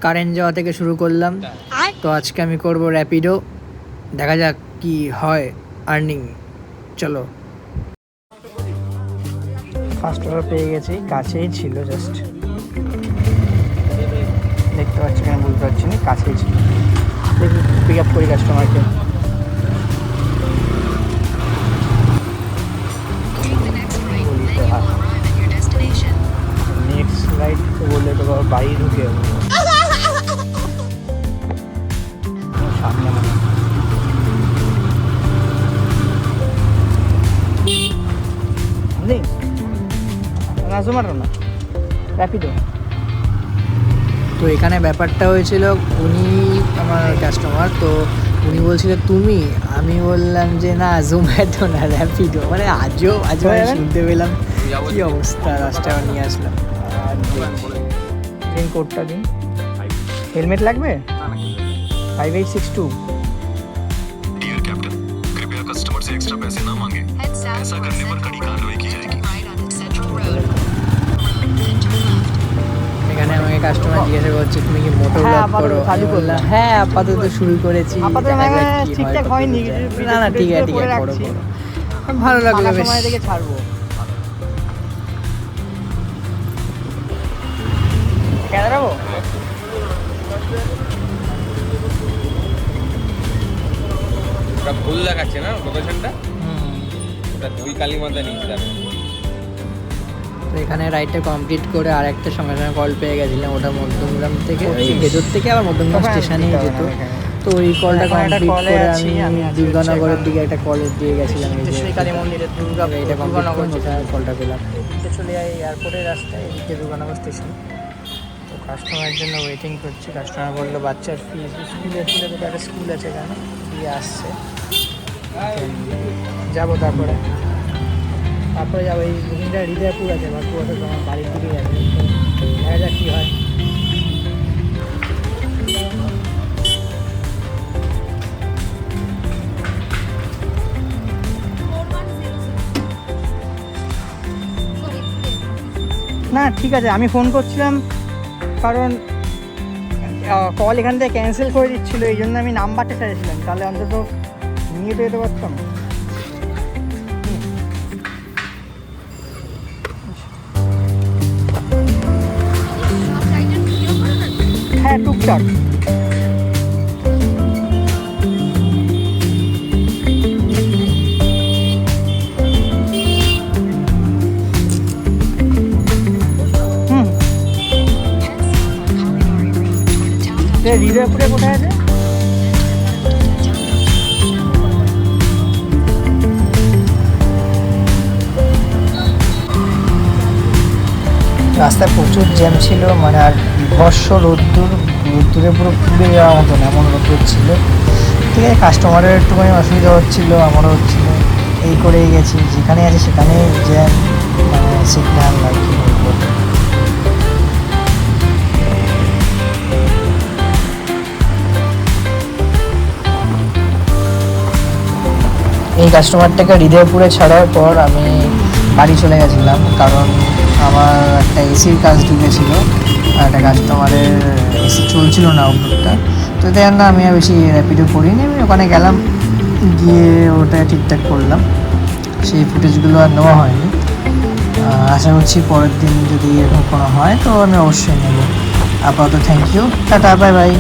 Current যাওয়া থেকে শুরু করলাম। তো আজকে আমি করব র্যাপিডো, দেখা যাক কি হয় আর্নিং। চলো, ফার্স্ট অর্ডার পেয়ে গেছি, কাছেই ছিল, জাস্ট দেখতে পাচ্ছি, কেন বুঝতে পারছি না, কাছেই ছিল। দেখি পিক আপ করি কাস্টমারকে। নেক্সট রাইড বললে তো বাড়ি ঢুকে সামনে নেই নাজমাটো না র্যাপিডো। তো এখানে ব্যাপারটা হয়েছিল, উনি আমার কাস্টমার, তো উনি বলছিল তুমি, আমি বললাম যে না জোম্যাটো না র্যাপিডো, মানে আজও শুনতে পেলাম। কি অবস্থা, রাস্তা নিয়ে আসলাম। আর দিন কোডটা দিন, হেলমেট লাগবে 5862। डियर कैप्टन, कृपया कस्टमर से एक्स्ट्रा पैसे ना मांगे। ऐसा करने पर कड़ी कार्रवाई की जाएगी। এখানে আমাকে কাস্টমার জিজ্ঞাসা করছে তুমি কি মোটো ব্লগ করো? আমি বললাম হ্যাঁ আপাতত শুরু করেছি, ঠিকঠাক হয়নি, না না ঠিক আছে করো করো, ভালো লাগলো, বেশ সময় থেকে ছাড়বো। কেন রাখবো? ওটা ভুল দেখাচ্ছে না লোকেশনটা, ওটা দুই কালীমাতা নিচে যাবে। তো এখানে রাইডটা কমপ্লিট করে আর একটা সঙ্গে সঙ্গে কল পেয়ে গেছিলাম, ওটা মধ্যমগ্রাম থেকে, ভেতর থেকে আবার মধ্যমগ্রাম স্টেশনে যেত। তো ওই কলটা কমপ্লিট করে আমি দুর্গানগরের দিকে একটা কলেজ দিয়ে গেছিলাম, কালী মন্দিরের এটা দুর্গানগর কলটা পেলাম। এদিকে চলে যাই এয়ারপোর্টের রাস্তায়, এদিকে দুর্গানগর স্টেশন। তো কাস্টমারের জন্য ওয়েটিং করছি। কাস্টমার বললো বাচ্চার ফিস স্কুলে তো একটা স্কুল আছে এখানে, দিয়ে আসছে, যাবো তারপরে যাবো। এই বুকিংটা হৃদয়পুর আছে, বাকি বছর তোমার বাড়ির দিকে যাবে, তো দেখা যাক কী হয়। না ঠিক আছে, আমি ফোন করছিলাম কারণ কল এখান থেকে ক্যান্সেল করে দিচ্ছিলো, এই জন্য আমি নাম্বারটা চাইছিলাম, তাহলে অন্তত নিয়ে তো যেতে পারতাম। হ্যাঁ টুকটাক। হৃদয়পুরে কোথায় আছে? রাস্তায় প্রচুর জ্যাম ছিল, মানে আর বিভৎস রোদ্দুরে পুরো পুড়ে যাওয়ার মতন এমন রোদ্দুর ছিল। ঠিক আছে, কাস্টমারের একটুখানি অসুবিধা হচ্ছিলো, আমারও হচ্ছিলো, এই করেই গেছি, যেখানে আছে সেখানে জ্যাম, মানে সিগন্যাল আর কি বলবো। এই কাস্টমারটাকে হৃদয়পুরে ছাড়ার পর আমি বাড়ি চলে গেছিলাম, কারণ আমার একটা এসির কাজ ঢুকেছিলো, একটা কাস্টমারের এসি চলছিল না ওপরটা, তো তাই না আমি আর বেশি র্যাপিডো করিনি। আমি ওখানে গেলাম, গিয়ে ওটা ঠিকঠাক করলাম, সেই ফুটেজগুলো আর নেওয়া হয়নি। আশা করছি পরের দিন যদি এরকম কোনো হয় তো আমি অবশ্যই নেব। আপাতত thank you, tata, bye by.